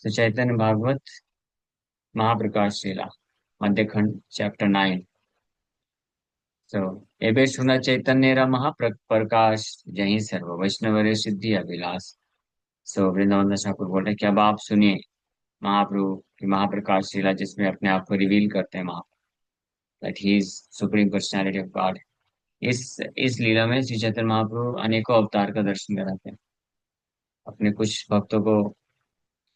तो चैतन्य भागवत महाप्रकाश लीला मध्य खंड चैप्टर 9। सो एबे सुना चैतन्य महाप्रकाश जहीं सर्व वैष्णव सिद्धि अभिलाष। सो वृंदावन दास ठाकुर बोल रहे कि अब आप सुनिए महाप्रभु की महाप्रकाश लीला जिसमें अपने आप को रिवील करते हैं Mahaprabhu, that he is supreme personality of God. इस लीला में श्री चैतन्य महाप्रभु अनेकों अवतार का दर्शन कराते हैं अपने कुछ भक्तों को।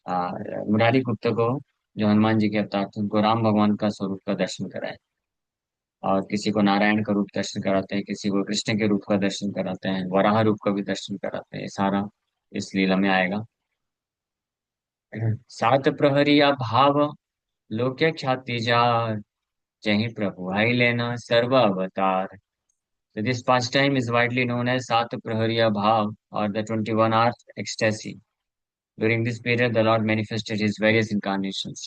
आ, मुरारी गुप्त को, जो हनुमान जी के अवतार थे, उनको राम भगवान का स्वरूप का दर्शन कराए, और किसी को नारायण का रूप दर्शन कराते हैं, किसी को कृष्ण के रूप का दर्शन कराते हैं, वराह रूप का भी दर्शन कराते हैं। ये सारा इस लीला में आएगा। सात प्रहरिया भाव लोक ख्याति जार, जहीं प्रभु आई लेना सर्व अवतार। So this pastime is widely known as Sat Prahariya Bhav, or the 21 hour ecstasy. During this period, the Lord manifested his various incarnations.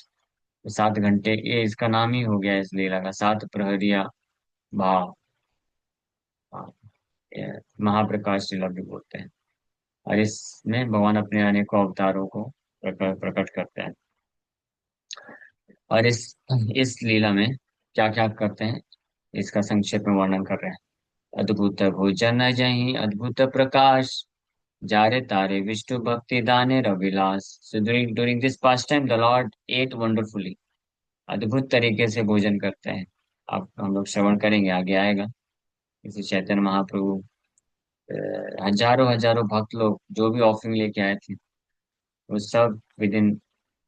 तो 7 घंटे, ये इसका नाम ही हो गया इस लीला का, सात प्रहरिया भाव। हाँ, ये महाप्रकाश लीला भी बोलते हैं। और इसमें भगवान अपने अनेकों अवतारों को प्रकट करते हैं। और इस लीला में क्या क्या करते हैं, इसका संक्षेप में वर्णन कर रहे हैं। अद्भुत भोजन जहीं अद्भुत प्रकाश, जारे तारे विष्णु भक्ति दाने रविलास। So during this pastime, the Lord ate wonderfully. अद्भुत तरीके से भोजन करते हैं। अब हम लोग श्रवण करेंगे, आगे आएगा। इसी चैतन्य महाप्रभु हजारों हजारों भक्त लोग जो भी ऑफरिंग लेके आए थे, वो सब with in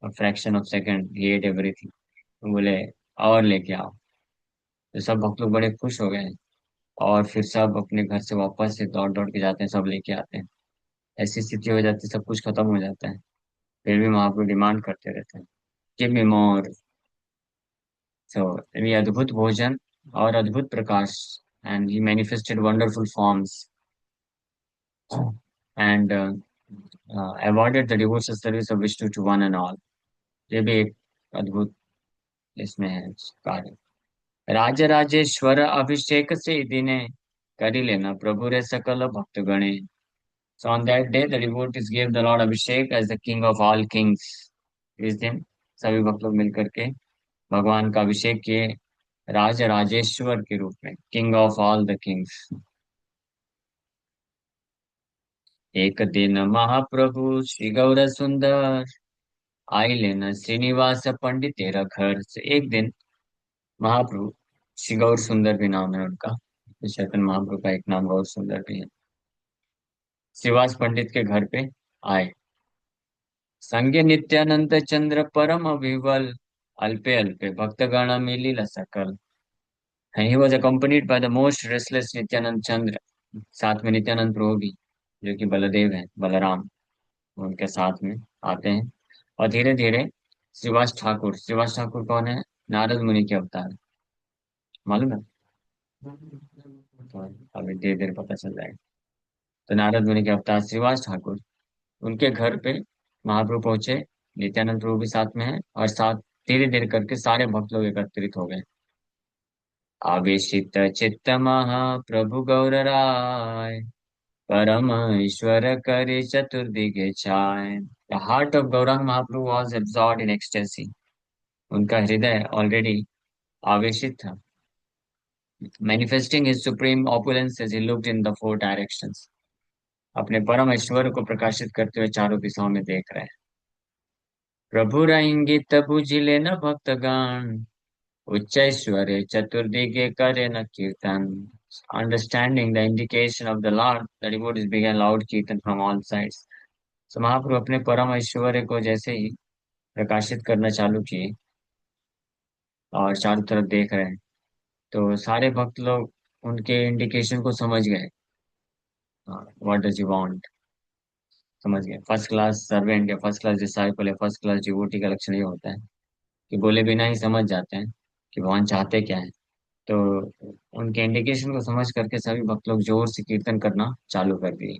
fraction of second he at everything. बोले और लेके आओ। तो सब भक्त लोग बड़े खुश हो गए हैं, और फिर सब अपने घर से वापस से दौड़ दौड़ के जाते हैं, सब लेके आते हैं। ऐसी स्थिति हो जाती है, सब कुछ खत्म हो जाता है, फिर भी महाप्रभु डिमांड करते रहते हैं, गिव मी मोर। सो ये अद्भुत भोजन और अद्भुत प्रकाश, and he manifested wonderful forms and awarded the devotional service of Vishnu to one and all. ये भी एक अद्भुत इसमें है कार्य। राज राजेश्वर अभिषेक से दिने, करी लेना प्रभु रे सकल भक्त गणे। So on that day, the devotees gave the Lord Abhishek as the king of all kings. इस दिन सभी भक्त लोग मिलकर के भगवान का अभिषेक किए, राज राजेश्वर के रूप में, king of all the Kings. एक दिन महाप्रभु श्री गौर सुंदर, आई लेना श्रीनिवास पंडित तेरा घर से। एक दिन महाप्रभु, श्री गौर सुंदर भी नाम है उनका, तो चैतन्य महाप्रभु का एक नाम गौर सुंदर भी है, श्रीवास पंडित के घर पे आए। संगे नित्यानंद चंद्र परम विवल, अल्पे अल्पे भक्तगण मिलिल सकल। And he was accompanied by the most restless Nityanand Chandra। साथ में नित्यानंद प्रभु भी, जो कि बलदेव है, बलराम, उनके साथ में आते हैं। और धीरे धीरे श्रीवास ठाकुर कौन है? नारद मुनि के अवतार, मालूम है? तो अभी धीरे धीरे पता चल जाएगा। तो नारद मुनि के अवतार श्रीवास ठाकुर, उनके घर पे महाप्रभु पहुंचे। नित्यानंद प्रभु भी साथ में है, और साथ धीरे धीरे करके सारे भक्त लोग एकत्रित हो गए। आवेशित चित्त महाप्रभु गौर राय, परम ईश्वर करे चतुर्दिगे छाय। The heart of Gauranga Mahaprabhu was absorbed in ecstasy. उनका हृदय ऑलरेडी आवेशित था, manifesting his supreme opulence as he looked in the four directions. अपने परम ऐश्वर्य को प्रकाशित करते हुए चारों दिशाओं में देख रहे हैं। प्रभु इंगित बुझिले न भक्तगण, उच्च ऐश्वर्य चतुर्दिगे करे न कीर्तन। Understanding the indication of the Lord, the devotees began loud kirtan from all sides. So महाप्रभु अपने परम ऐश्वर्य को जैसे ही प्रकाशित करना चालू किए और चारों तरफ देख रहे हैं, तो सारे भक्त लोग उनके इंडिकेशन को समझ गए। व्हाट डज यू वांट, समझ गए। फर्स्ट क्लास सर्वेंट या फर्स्ट क्लास डिसाइपल या फर्स्ट क्लास डिवोटी का लक्षण ये होता है कि बोले बिना ही समझ जाते हैं कि भगवान चाहते क्या है। तो उनके इंडिकेशन को समझ करके सभी भक्त लोग जोर से कीर्तन करना चालू कर दिए।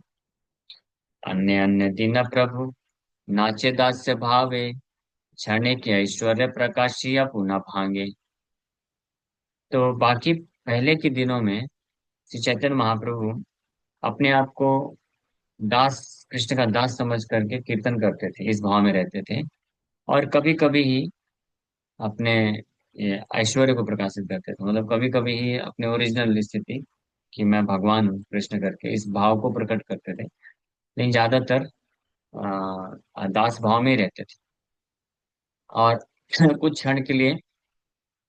अन्य अन्य दिन प्रभु नाचे दास्य भावे, क्षणे के ऐश्वर्य प्रकाशिया पुनः भांगे। तो बाकी पहले के दिनों में श्री चैतन्य महाप्रभु अपने आप को दास, कृष्ण का दास समझ करके कीर्तन करते थे, इस भाव में रहते थे। और कभी कभी ही अपने ये ऐश्वर्य को प्रकाशित करते थे, मतलब कभी कभी ही अपने ओरिजिनल स्थिति कि मैं भगवान हूँ कृष्ण करके इस भाव को प्रकट करते थे। लेकिन ज्यादातर दास भाव में ही रहते थे। और कुछ क्षण के लिए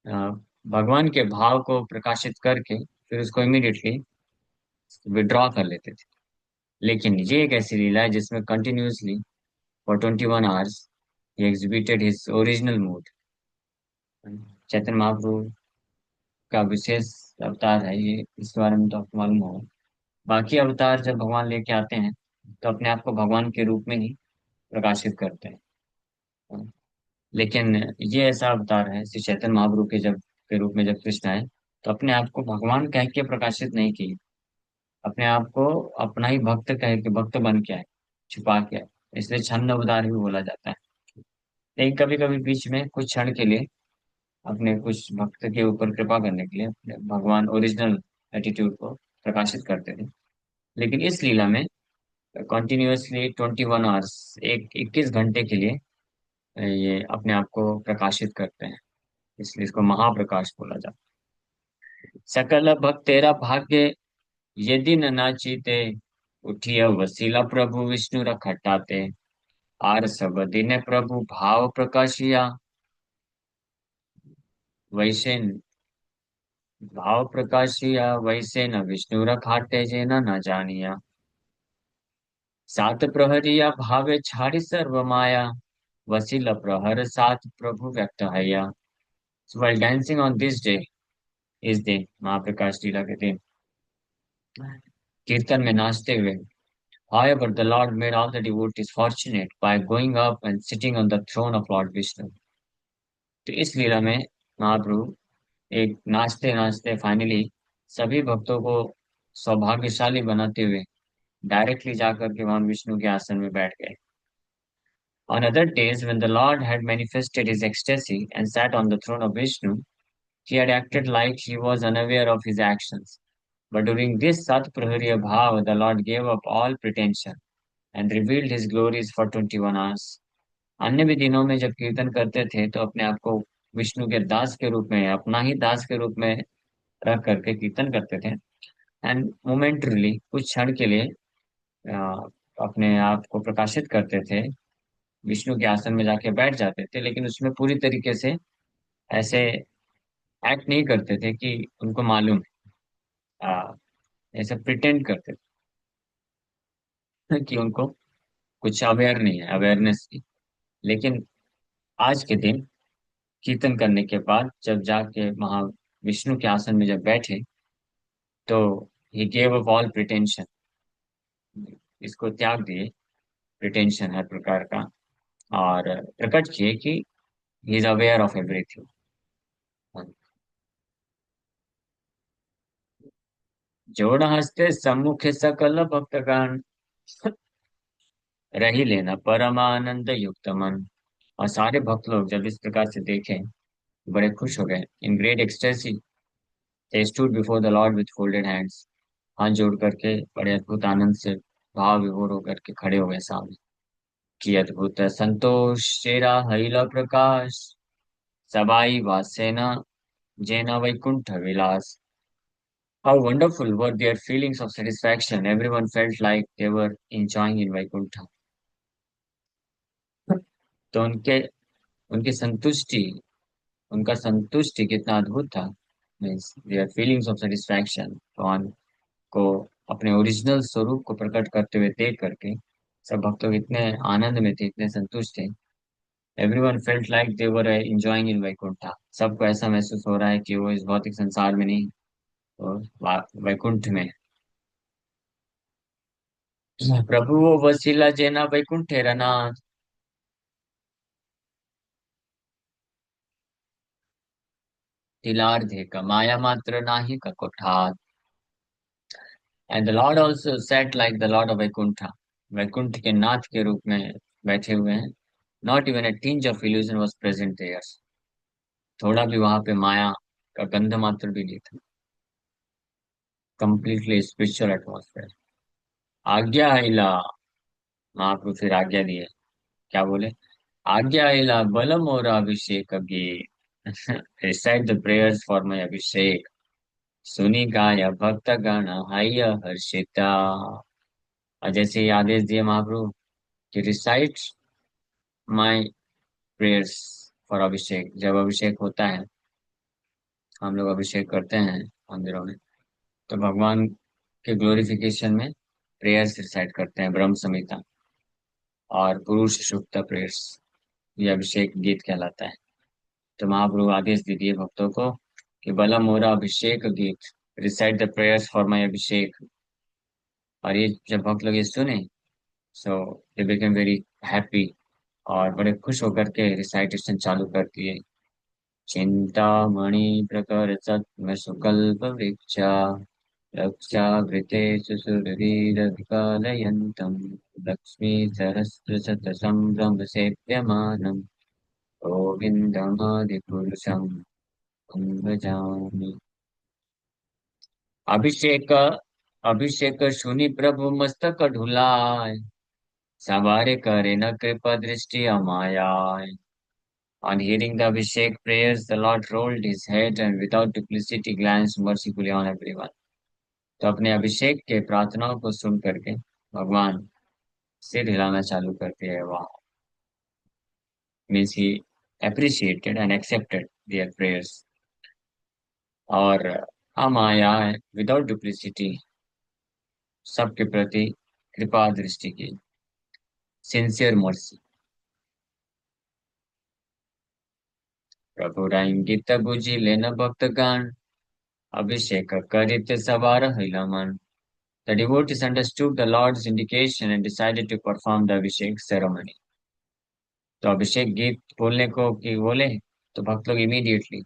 अ, भगवान के भाव को प्रकाशित करके फिर उसको इमीडिएटली विड्रॉ कर लेते थे। लेकिन ये एक ऐसी लीला है जिसमें continuously for 21 hours he exhibited his original mood. Chaitanya Mahaprabhu का विशेष अवतार है ये, इस बारे में तो आपको मालूम होगा। बाकी अवतार जब भगवान लेके आते हैं तो अपने आप को भगवान के रूप में ही प्रकाशित करते हैं। लेकिन ये ऐसा अवतार है श्री चैतन्य महाप्रभु के जब के रूप में जब कृष्ण आए तो अपने आप को भगवान कह के प्रकाशित नहीं किए, अपने आप को अपना ही भक्त कह के भक्त बन के आए, छुपा के आए। इसलिए छन्न अवतार भी बोला जाता है। लेकिन कभी कभी बीच में कुछ क्षण के लिए अपने कुछ भक्त के ऊपर कृपा करने के लिए अपने भगवान ओरिजिनल एटीट्यूड को प्रकाशित करते थे। लेकिन इस लीला में कंटिन्यूअसली 21 आवर्स, एक 21 घंटे के लिए ये अपने आप को प्रकाशित करते हैं। इसलिए इसको महाप्रकाश बोला जाता है। सकल भक्त तेरा भाग्य यदि न नाचीते, उठिय वसीला प्रभु विष्णु रखटाते। आर सब दिन प्रभु भाव प्रकाशिया, वैसे भाव प्रकाशिया वैसे न विष्णु रखाटे जे न जानिया। सात प्रहरिया भावे छाड़ी सर्व माया, वसीला प्रहर सात प्रभु व्यक्त हया। So while dancing on this day is the Mahaprakash लीला के दिन, कीर्तन में नाचते हुए, however the Lord made all the devotees fortunate by going up and sitting on the throne of Lord Vishnu। तो इस लीला में महाप्रभु एक नाचते नाचते फाइनली सभी भक्तों को सौभाग्यशाली बनाते हुए डायरेक्टली जाकर के भगवान विष्णु के आसन में बैठ गए। On other days, when the Lord had manifested his ecstasy and sat on the throne of Vishnu, he had acted like he was unaware of his actions. But during this Sat Prahariya Bhava, the Lord gave up all pretension and revealed his glories for 21 hours. अन्य भी दिनों में जब कीर्तन करते थे तो अपने आप को विष्णु के दास के रूप में, अपना ही दास के रूप में रख करके कीर्तन करते थे। एंड मोमेंटरीली कुछ क्षण के लिए अ, अपने आप को प्रकाशित करते थे, विष्णु के आसन में जाके बैठ जाते थे, लेकिन उसमें पूरी तरीके से ऐसे एक्ट नहीं करते थे कि उनको मालूम है। ऐसे प्रिटेंड करते थे कि उनको कुछ अवेयर नहीं है, अवेयरनेस की। लेकिन आज के दिन कीर्तन करने के बाद जब जाके महा विष्णु के आसन में जब बैठे तो he gave up all pretension, इसको त्याग दिए प्रिटेंशन हर प्रकार का, और प्रकट किए कि he is aware of everything. जोड़ हस्ते सम्मुखे सकल भक्तगण, रही लेना परमानंद युक्त मन। और सारे भक्त लोग जब इस प्रकार से देखें बड़े खुश हो गए। In great ecstasy they stood before the Lord with folded hands, हाथ जोड़ करके बड़े अद्भुत आनंद से भाव विभोर होकर के खड़े हो गए सामने। कि अद्भुत संतोष तेरा हईला प्रकाश, सबाई वासेना जैना वैकुंठ विलास। How wonderful were their feelings of satisfaction. Everyone felt like they were enjoying in Vaikuntha. तो उनके उनकी संतुष्टि, उनका संतुष्टि कितना अद्भुत था। Means their feelings of satisfaction, भगवान को अपने ओरिजिनल स्वरूप को प्रकट करते हुए देख करके सब भक्त लोग इतने आनंद में थे, इतने संतुष्ट थे। Everyone felt like they were enjoying in Vaikuntha. सबको ऐसा महसूस हो रहा है कि वो इस भौतिक संसार में नहीं, और वैकुंठ में। प्रभु वो वसीला जेना वैकुंठ नाथ, तिलार्धे का माया मात्र नाही का कोठार। And the lord also sat like the lord of Vaikuntha, Vaikuntha के नाथ के रूप में बैठे हुए हैं। Not even a tinge of illusion was present there। थोड़ा भी वहां पे माया का गंध मात्र भी नहीं था। Completely spiritual atmosphere. आज्ञा हिला, महाप्रभु फिर आज्ञा दिए। क्या बोले? आज्ञा इला बलम और अभिषेक गी recite the prayers for my abhishek सुनी गाय भक्त गण हय हर्षिता। और जैसे ही आदेश दिए महाप्रभु कि रिसाइट माय प्रेयर्स फॉर अभिषेक, जब अभिषेक होता है, हम लोग अभिषेक करते हैं मंदिरों में, तो भगवान के ग्लोरिफिकेशन में प्रेयर्स रिसाइट करते हैं, ब्रह्म संहिता और पुरुष सूक्त प्रेयर्स। ये अभिषेक गीत कहलाता है। तो महाप्रभु आदेश दे दिए भक्तों को कि बला मोरा अभिषेक गीत, recite the prayers for my abhishek. और ये जब भक्त लोग ये सुने, so they became very happy और बड़े खुश होकर के रिसाइटेशन चालू कर दिए। चिंतामणि प्रकर सत्म सुकल्प वृक्षा रक्षावृते सुरवीरविकलयन्तम् लक्ष्मी सहस्रशतसम्भ्रम सेव्यमानम् गोविन्दमादिपुरुषम् भजामि। अभिषेक अभिषेक सुनि प्रभु मस्तक ढुलाय सवारे करे न कृपा दृष्टि अमायाय। On hearing the Abhishek prayers, the Lord rolled his head and without duplicity glanced mercifully on everyone. तो अपने अभिषेक के प्रार्थनाओं को सुन करके भगवान सिर हिलाना चालू करते हैं। वाह, means he appreciated and accepted their prayers। और अमाया विदाउट डुप्लिसिटी, सबके प्रति कृपा दृष्टि की, सिंसियर मर्सी। प्रभु इंगित बुझी लेन भक्तगण अभिषेक करित सवार हिला मन। The devotees understood the Lord's indication and decided to perform the Abhishek ceremony। तो अभिषेक गीत बोलने को कि बोले, तो भक्त लोग इमीडिएटली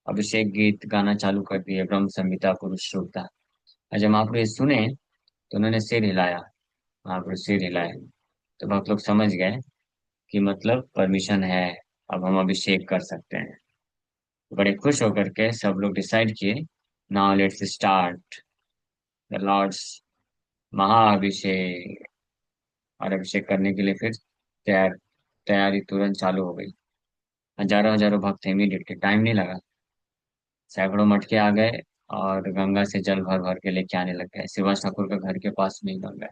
अभिषेक गीत गाना चालू कर दिए, ब्रह्म संहिता पुरुष सूक्ता। और जब महाप्रभु ये सुने तो उन्होंने सिर हिलाया, महाप्रभु सिर हिलाए, तो भक्त लोग समझ गए कि मतलब परमिशन है, अब हम अभिषेक कर सकते हैं। बड़े खुश होकर के सब लोग डिसाइड किए, now let's start the lord's mahabhishek. और अभिषेक करने के लिए फिर तैयारी तुरंत चालू हो गई। हजारों हजारों भक्त इमीडिएटली, टाइम नहीं लगा, सैकड़ों मटके आ गए और गंगा से जल भर भर के लेके आने लग गए। शिवा ठाकुर का घर के पास में ही गंगा है।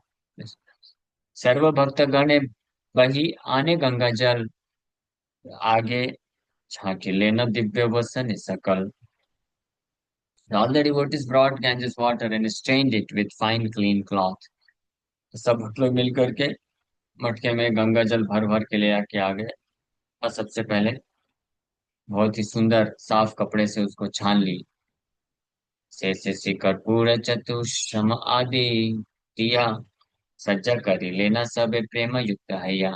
सर्व भक्त गण वही आने गंगा जल आगे झांके लेना दिव्य वसन सकल। All the devotees brought Ganges water and stained it with fine clean cloth। सब भक्त लोग मिल करके मटके में गंगा जल भर भर के ले आके आ गए और सबसे पहले बहुत ही सुंदर साफ कपड़े से उसको छान ली। से कर्पूर चतुश्रम आदि दिया सज्जा करी लेना सब प्रेम युक्त हैया।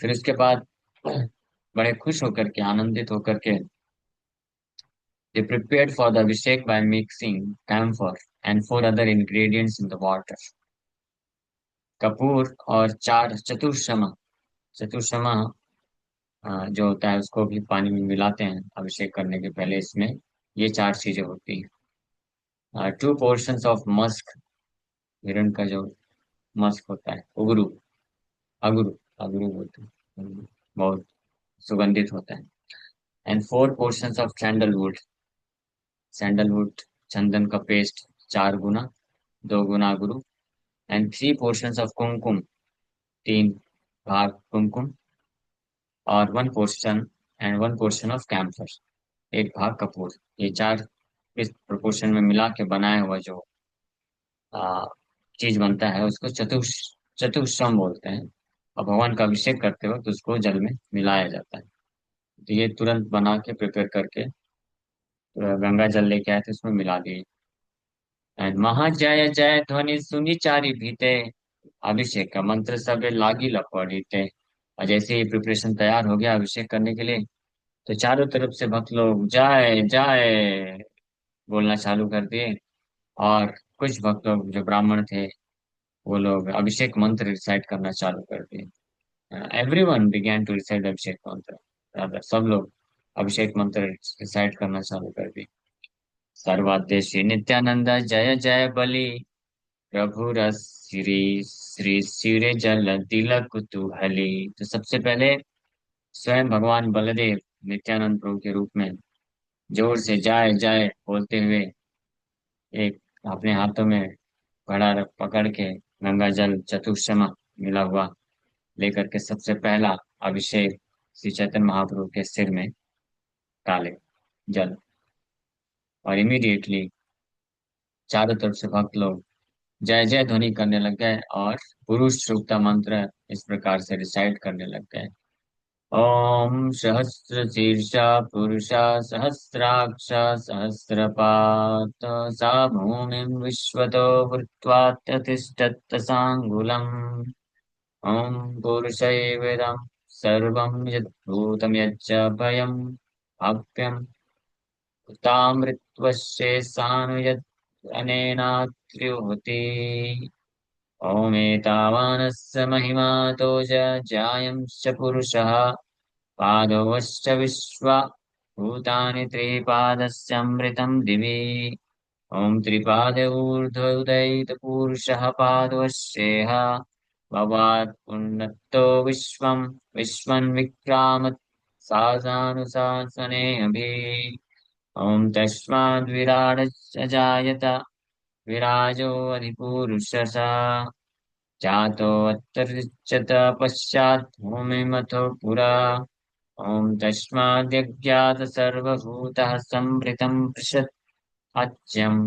फिर उसके बाद बड़े खुश होकर के, आनंदित होकर के, they prepared for the abhishek by mixing camphor and four other ingredients in the water। Kapoor और चार चतुर्षमा, चतुर्षमा जो होता है उसको भी पानी में मिलाते हैं अभिषेक करने के पहले। इसमें ये चार चीजें होती हैं। 2 portions ऑफ मस्क, हिरण का जो मस्क होता है, उगरू, अगरू, अगरू बोलते हैं, बहुत सुगंधित होता है। And 4 portions of sandalwood, sandalwood चंदन का पेस्ट 4 गुना, 2 गुना अगरू। एंड 3 portions ऑफ कुमकुम, 3 भाग कुमकुम। और 1 portion and 1 portion of camphor, 1 भाग कपूर। ये चार इस प्रोपोर्शन में मिला के बनाया हुआ जो आ, चीज बनता है उसको चतुष्षम बोलते हैं। और भगवान का अभिषेक करते वक्त उसको जल में मिलाया जाता है। तो ये तुरंत बना के प्रिपेयर करके गंगा जल लेके आए थे, उसमें मिला दिए। एंड महा जय जय ध्वनि सुनी चारि भीते अभिषेक का मंत्र सब लागी लपड़ीते। और जैसे ही प्रिपरेशन तैयार हो गया अभिषेक करने के लिए, तो चारों तरफ से भक्त लोग जाए जाए बोलना चालू कर दिए। और कुछ भक्त लोग जो ब्राह्मण थे वो लोग अभिषेक मंत्र रिसाइट करना चालू कर दिए। एवरीवन बिगैन टू रिसाइट अभिषेक मंत्र, सब लोग अभिषेक मंत्र रिसाइट करना चालू कर दिए। सर्वादेशी नित्यानंद जय जय बलि प्रभु रस श्री श्री सिरे जल तिलक कुतूहली। तो सबसे पहले स्वयं भगवान बलदेव नित्यानंद प्रभु के रूप में जोर से जाए जाए बोलते हुए एक अपने हाथों में घड़ा पकड़ के गंगा जल चतुर्षमा मिला हुआ लेकर के सबसे पहला अभिषेक श्री चैतन्य महाप्रभु के सिर में डाले जल। और इमीडिएटली चारों तरफ से भक्त लोग जय जय ध्वनि करने लग गए और पुरुष सूक्ता मंत्र इस प्रकार से रिसाइट करने लग गए। ओम सहस्र शीर्षा पुरुषा सहस्राक्ष सहस्रपात सा भूमिं विश्वतो भूत्वा तिष्ठत् सांगुलम्। ओम पुरुषैवेदं सर्वं यद्भूतं यच्च भयं भाव्यं तामृत्वशेषानु यत् अनेनात्रिहोति। ओमेतावानस्य महिमा तो जायंश्च पुरुषः पादोश्च विश्वा भूतानि त्रिपादस्यामृतं दिवि। ॐ त्रिपाद ऊर्ध्वोदयितपुरुषः पादोश्चेह भवात् पुनत्तो विश्वं विश्वन्विक्रामत् सासानुशासनेऽभि। ॐ तस्माद् विराडस्य विराजो अधिपुरुषः जातो अत्तरिच्यत पश्चात् भूमिमथो पुरा। ॐ तस्माद्यज्ञात सर्वभूतः सम्भृतं पृषत् अच्छम्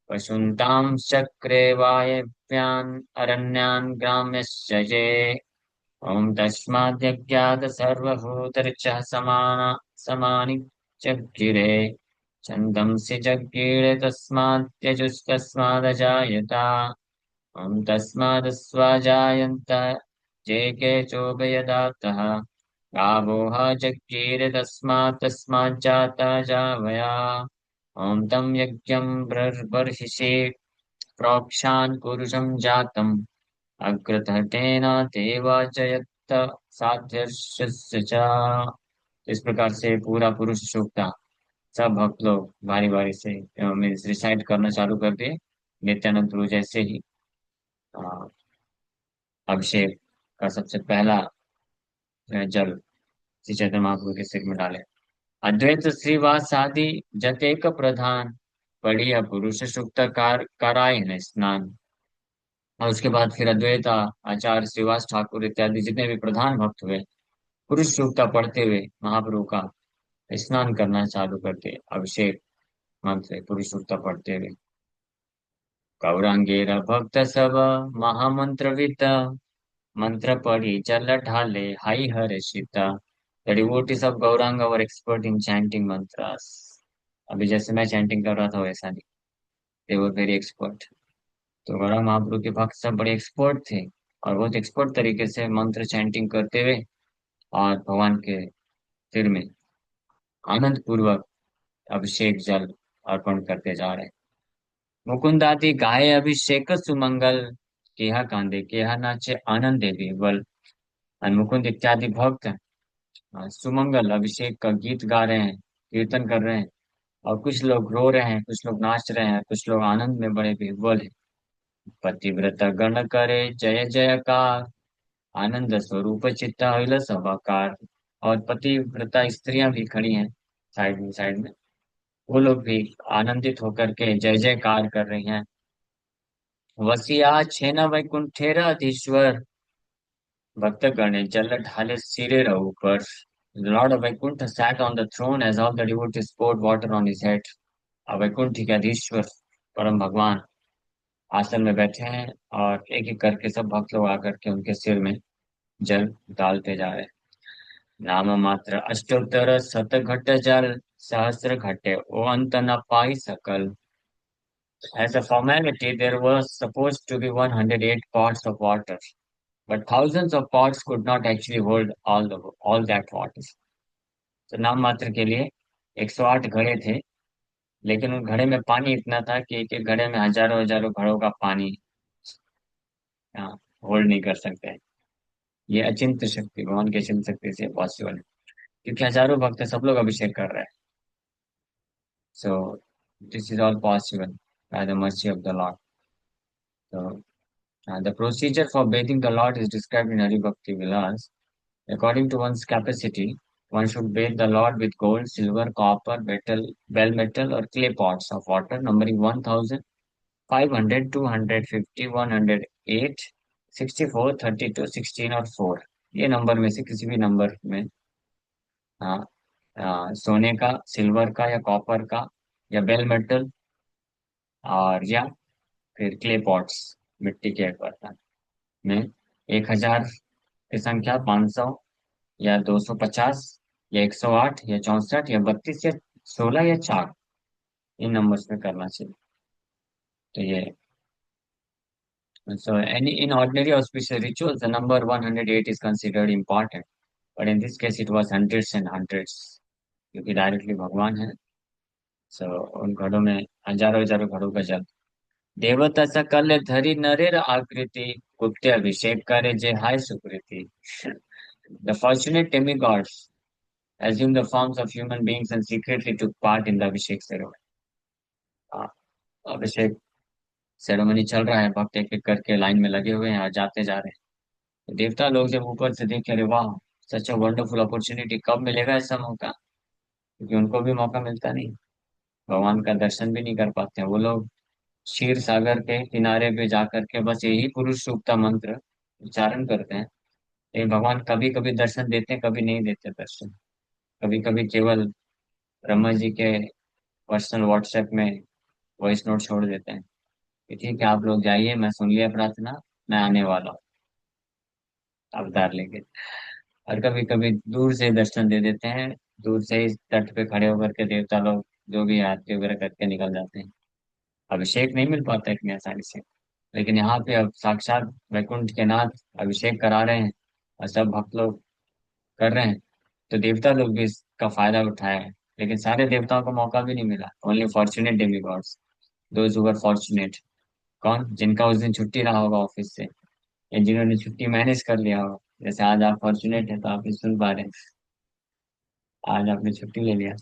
पशुन्तां चक्रे वायव्यान् अरण्यान् ग्राम्यश्च ये। ॐ तस्माद्यज्ञात सर्वभूतरिचः समानि जज्ञिरे छन्दंसि जज्ञिरे तस्माद्यजुस्तस्मादजायता। तस्मादस्वाजायन्त जे के चोभयदातः गावोः जज्ञिरे तस्मात् तस्माज्जाता जावया। तं यज्ञं बर्हिषि प्रोक्षान् पुरुषं जातम् अग्रतः तेन देवाचयत्त साध्यर्षस्य च। इस प्रकार से पूरा पुरुष सूक्ता सब भक्त लोग बारी बारी से मीन्स रिसाइट करना चालू कर दिए। नित्यानंद प्रभु जैसे ही अ, अभिषेक का सबसे पहला जल श्री चैतन्य महाप्रभु के सिर में डाले। अद्वैत श्रीवास आदि जतेक प्रधान बढ़िया पुरुष सूक्त कराय न स्नान। और उसके बाद फिर अद्वैत आचार्य श्रीवास ठाकुर इत्यादि जितने भी प्रधान भक्त हुए पुरुष सूक्ता पढ़ते हुए महाप्रभु का स्नान करना चालू करते अभिषेक मंत्र पुरुष सूक्ता पढ़ते हुए। गौरांगेर भक्त सब महामंत्रविद मंत्र पढ़ी जल ढाले high her Sita. The devotees of Gauranga were expert in chanting mantras. अभी जैसे मैं चैंटिंग कर रहा था वैसा नहीं, they were very expert। तो गौरांग महाप्रभु के भक्त सब बड़े एक्सपर्ट थे और बहुत एक्सपर्ट तरीके से मंत्र चैंटिंग करते हुए और भगवान के सिर में आनंद पूर्वक अभिषेक जल अर्पण करते जा रहे। मुकुंदाति गाये अभिषेक सुमंगल केहा कांदे केहा नाचे आनंदे विह्वल। और मुकुंद इत्यादि भक्त सुमंगल अभिषेक का गीत गा रहे हैं, कीर्तन कर रहे हैं और कुछ लोग रो रहे हैं, कुछ लोग नाच रहे हैं, कुछ लोग आनंद में बड़े विह्वल हैं। पतिव्रत गण करे जय जयकार आनंद स्वरूप चित्ता हईल सभाकार। और पतिव्रता स्त्रियां भी खड़ी हैं साइड में वो लोग भी आनंदित होकर के जय जयकार कर रही हैं। वसिया छेन वैकुंठेर अधीश्वर भक्त गणे जल ढाले सिरे ऊपर। The Lord of Vaikuntha sat on the throne as all the devotees poured water on his head. अब वैकुंठ के अधीश्वर परम भगवान आसन में बैठे हैं और एक एक करके सब भक्त लोग आकर के उनके सिर में जल डालते जा रहे हैं। नाम मात्र अष्टोत्तर शत घट जल सहस्र घटे ओ अंत न पाई सकल। As a formality, there was supposed to be 108 pots of water, but thousands of pots could not actually hold all that water. तो नाम मात्र के लिए 108 घड़े थे, लेकिन उन घड़े में पानी इतना था कि एक एक घड़े में हजारों हजारों घड़ों का पानी होल्ड नहीं कर सकते हैं। ये अचिंत्य शक्ति भगवान की अचिंत्य शक्ति से पॉसिबल है, क्योंकि हजारों भक्त सब लोग अभिषेक कर रहे हैं। So this is all possible by the mercy of the Lord. तो the procedure for bathing the Lord is described in Hari Bhakti Vilas. According to one's capacity, one should bathe the Lord with gold, silver, copper, metal, bell metal, or clay pots of water, numbering 1000, 500, 250, 108, 64, 32, 16 और 4। ये number में से किसी भी number में, हाँ, सोने का, सिल्वर का या कॉपर का या बेल मेटल, और या फिर क्ले पॉट्स, मिट्टी के बर्तन में 1000 की संख्या, 500 या 250 या 108 या 64 या 32 या 16 या 4, इन नंबर्स में करना चाहिए। तो ये, so any in ordinary auspicious rituals, the number 108 is considered important, but in this case it was hundreds and hundreds, क्योंकि डायरेक्टली भगवान है। सो उन घड़ों में हजारों हजारों घड़ों का जल, देवता सकल धरि नरेर आकृति, गुप्त अभिषेक करे जे हाय सुकृति। The fortunate demigods assumed the forms of human beings and secretly took part in the Abhishek ceremony. हाँ, अभिषेक सेरेमनी चल रहा है, भक्त एक एक करके लाइन में लगे हुए हैं और जाते जा रहे हैं। तो देवता लोग जब ऊपर से देखे, अरे वाह, सच अ वंडरफुल अपॉर्चुनिटी, कब मिलेगा ऐसा मौका, क्योंकि उनको भी मौका मिलता नहीं, भगवान का दर्शन भी नहीं कर पाते हैं वो लोग। क्षीर सागर के किनारे पे जाकर के बस यही पुरुष सूक्ता मंत्र उच्चारण करते हैं, लेकिन भगवान कभी कभी दर्शन देते हैं, कभी नहीं देते दर्शन। कभी कभी केवल ब्रह्मा जी के पर्सनल व्हाट्सएप में वॉइस नोट छोड़ देते हैं कि ठीक है, आप लोग जाइए, मैं सुन लिया प्रार्थना, मैं आने वाला हूँ, अवतार लेंगे। और कभी कभी दूर से दर्शन दे देते हैं, दूर से ही तट पे खड़े होकर के देवता लोग जो भी आरती वगैरह करके निकल जाते हैं। अभिषेक नहीं मिल पाता इतनी आसानी से, लेकिन यहाँ पे अब साक्षात वैकुंठ के नाथ अभिषेक करा रहे हैं और सब भक्त लोग कर रहे हैं, तो देवता लोग भी इसका फायदा उठाए हैं। लेकिन सारे देवताओं को मौका भी नहीं मिला, only fortunate demigods, those who were fortunate. कौन? जिनका उस दिन छुट्टी रहा होगा ऑफिस से, या जिन्होंने छुट्टी मैनेज कर लिया होगा। जैसे आज आप फॉर्चुनेट है तो आप इस सुन पा रहे हैं, आज आपने छुट्टी ले लिया।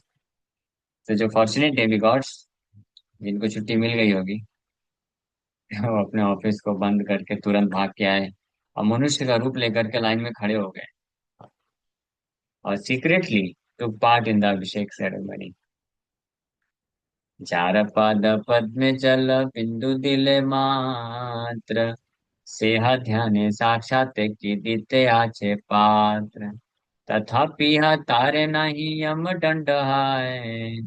तो जो फॉर्चुनेट डेमिगॉड्स, जिनको छुट्टी मिल गई होगी, वो अपने ऑफिस को बंद करके तुरंत भाग के आए और मनुष्य का रूप लेकर के लाइन में खड़े हो गए और secretly took part in the Abhishek ceremony. चार पाद पद्मे जल बिंदु दिले मात्र, सेहा ध्याने साक्षात की दिते आचे पात्र, तथापि तारे नहीं यम दंड हाय,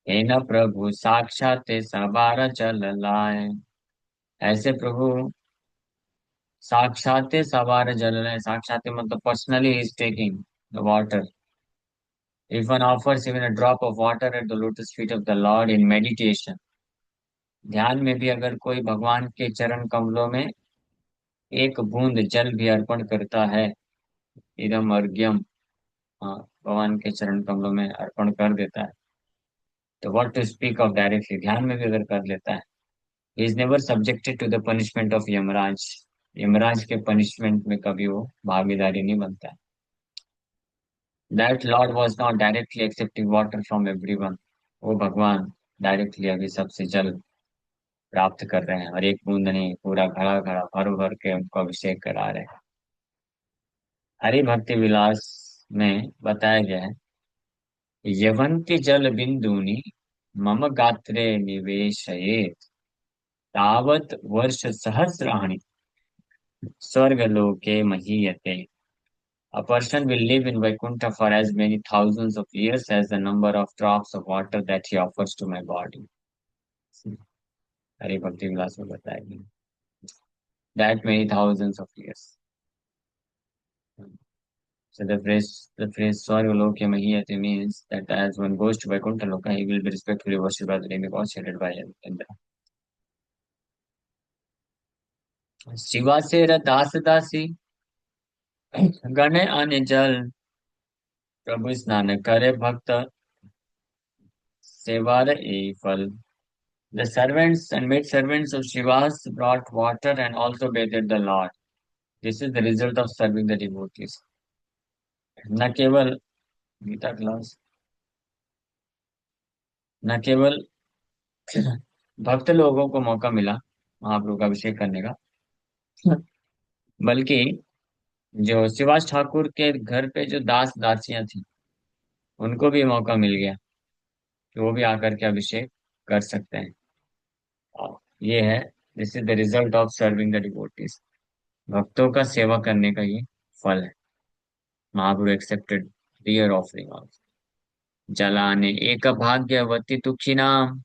हे न प्रभु साक्षात सवार जल लाए। ऐसे प्रभु साक्षात सवार जल लाए, साक्षात मतलब personally is taking the water. If one offers even a drop of water at the lotus feet of the Lord in meditation, ध्यान में भी अगर कोई भगवान के चरण कमलों में एक बूंद जल भी अर्पण करता है, इदम अर्घ्यम, हाँ, भगवान के चरण कमलों में अर्पण कर देता है, तो what to speak of directly, ध्यान में भी अगर कर लेता है, he is never subjected to the punishment of Yamraj, Yamraj के पनिशमेंट में कभी वो भागीदारी नहीं बनता है। That lord was not directly accepting water from everyone, वो भगवान डायरेक्टली अभी सबसे जल प्राप्त कर रहे हैं, और एक बूंद नहीं, पूरा घड़ा घड़ा भर भर के उनको अभिषेक करा रहे हैं। हरि भक्ति विलास में बताया गया है, यवन्ति जल बिंदुनि मम गात्रे निवेशयेत्, तावत् वर्ष सहस्राणि स्वर्गलोके महीयते। A person will live in Vaikuntha for as many thousands of years as the number of drops of water that he offers to my body. Hari भक्ति विलास में बताया गया, that many thousands of years. So the phrase Swargaloka Mahiyate means that as one goes to Vaikuntha Loka, he will be respectfully worshipped by the demigods headed by Indra. Shiva से दास दासी गणे अन्य जल, प्रभु स्नान करे भक्त सेवार ए फल। The servants and maid servants of Shivas brought water and also bathed the Lord. This is the result of serving the devotees. न केवल गीता क्लास, न केवल भक्त लोगों को मौका मिला महाप्रभु का अभिषेक करने का, बल्कि जो शिवाज ठाकुर के घर पे जो दास दासियां थी, उनको भी मौका मिल गया कि वो भी आकर के अभिषेक कर सकते हैं। और ये है, this is the result of serving the devotees. भक्तों का सेवा करने का ये फल है। महाप्रभु एक्सेप्टेड दियर ऑफरिंग ऑल्सो। जलाने एक भाग्यवती दुखी नाम,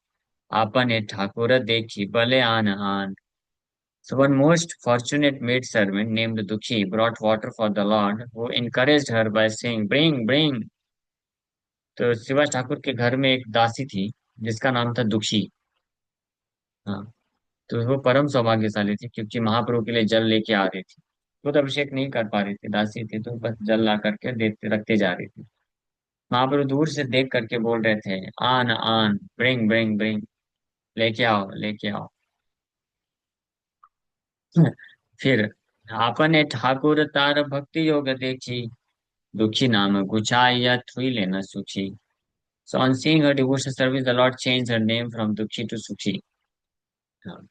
आपने ठाकुर देखी भले आन आन। So one most fortunate maidservant named Dukhi brought water for the Lord, who encouraged her by saying, "Bring, bring." तो शिवाज ठाकुर के घर में एक दासी थी जिसका नाम था दुखी। हाँ, तो वो परम सौभाग्यशाली थी क्योंकि महाप्रभु के लिए जल लेके आ रही थी। खुद अभिषेक नहीं कर पा रही थी, दासी थी, तो बस जल ला करके देते रखते जा रही थी। महाप्रभु दूर से देख करके बोल रहे थे, आन आन, ब्रिंग ब्रिंग ब्रिंग, लेके आओ लेके आओ। फिर आपने ठाकुर तार भक्ति योग देखी, दुखी नाम गुचाइया थुई लेना सुखी। So on seeing her devotional service, the Lord changed her name from Dukhi to Sukhi. हाँ,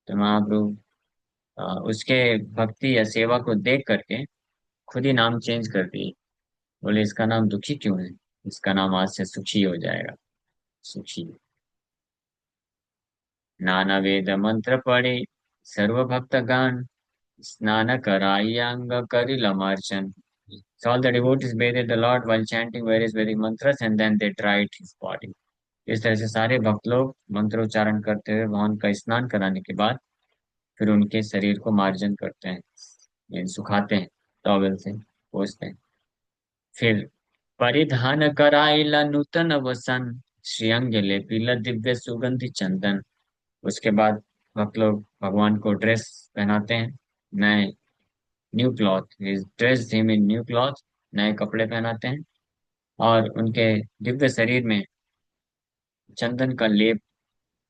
तो महाप्रभु उसके भक्ति या सेवा को देख करके खुद ही नाम चेंज कर दिए। बोले इसका नाम दुखी क्यों है, इसका नाम आज से सुखी हो जाएगा। सुखी। नाना वेद मंत्र पढ़े सर्व भक्त गान, स्नान कराई अंग करी लमार्चन। So all the devotees bathed the Lord while chanting various Vedic mantras and then they dried his body. इस तरह से सारे भक्त लोग मंत्रोच्चारण करते हुए भगवान का स्नान कराने के बाद फिर उनके शरीर को मार्जन करते हैं, यानी सुखाते हैं, टॉवेल से पोंछते हैं। फिर परिधान कराइला नूतन वसन, श्रीअंग लेपिला दिव्य सुगंधि चंदन। उसके बाद भक्त लोग भगवान को ड्रेस पहनाते हैं, नए new cloth, dress him in new cloth, नए कपड़े पहनाते हैं। और उनके दिव्य शरीर में चंदन का लेप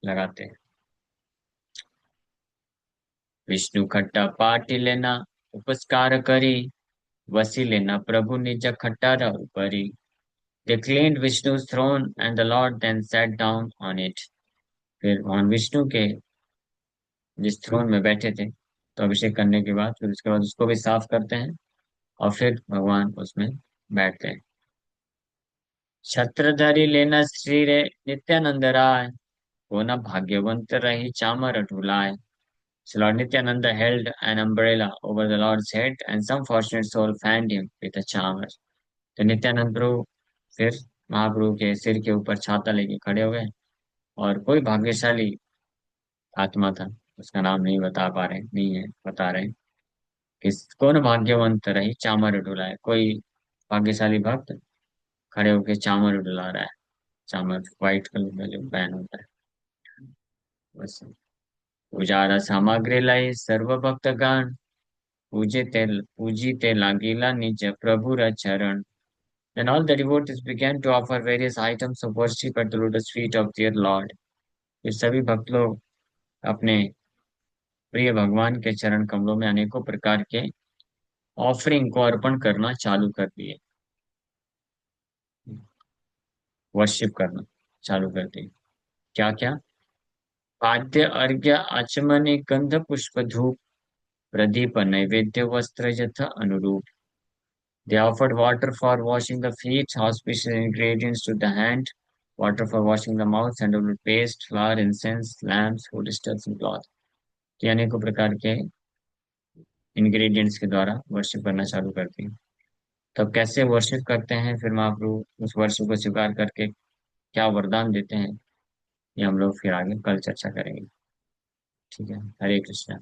लगाते हैं। विष्णु खट्टा पाटी लेना उपस्कार करी, वसी लेना प्रभु निज खट्टार ऊपरी। They cleaned Vishnu's throne and the Lord then sat down on it. फिर भगवान विष्णु के जिस थ्रोन में बैठे थे, तो अभिषेक करने के बाद फिर उसके बाद उसको भी साफ करते हैं और फिर भगवान उसमें बैठते हैं। छत्रधारी लेना श्री रे नित्यानंद राय, वो न भाग्यवंत रही चामर ढुलाए। So Lord Nityananda held an umbrella over the Lord's head, and some fortunate soul fanned him with a charmer. तो नित्यानंद प्रभु फिर महाप्रभु के सिर के ऊपर छाता लेके खड़े हो गए, और कोई भाग्यशाली आत्मा था, उसका नाम नहीं बता पा रहे, नहीं है बता रहे, कि कौन भाग्यवंत रही चामर डुलाए। कोई भाग्यशाली भक्त खड़े होके चामर डुला रहा है। चामर व्हाइट कलर का जो बैन होता है, बस। उजारा सामग्री लाई सर्व भक्त गान, पूजिते लागिला निज प्रभुर चरण। Then all the devotees began to offer various items of worship at the lotus feet of their Lord. फिर सभी भक्त लोग अपने प्रिय भगवान के चरण कमलों में अनेकों प्रकार के ऑफरिंग को अर्पण करना चालू कर दिए, वर्शिप करना चालू कर दिए। क्या क्या? पाद्य अर्घ्य आचमनी गंध पुष्प धूप, प्रदीप नैवेद्य वस्त्र यथा अनुरूप। They offered water for washing the feet, auspicious ingredients to the hand, water for washing the mouth, sandalwood paste, flour, incense, lamps, food stuffs and cloth। ये अनेकों प्रकार के इंग्रेडिएंट्स के द्वारा वर्शिप करना चालू करती हैं। तब कैसे वर्शिप करते हैं, फिर महाप्रभु उस वर्शिप को स्वीकार करके क्या वरदान देते हैं, ये हम लोग फिर आगे कल चर्चा करेंगे। ठीक है, हरे कृष्णा।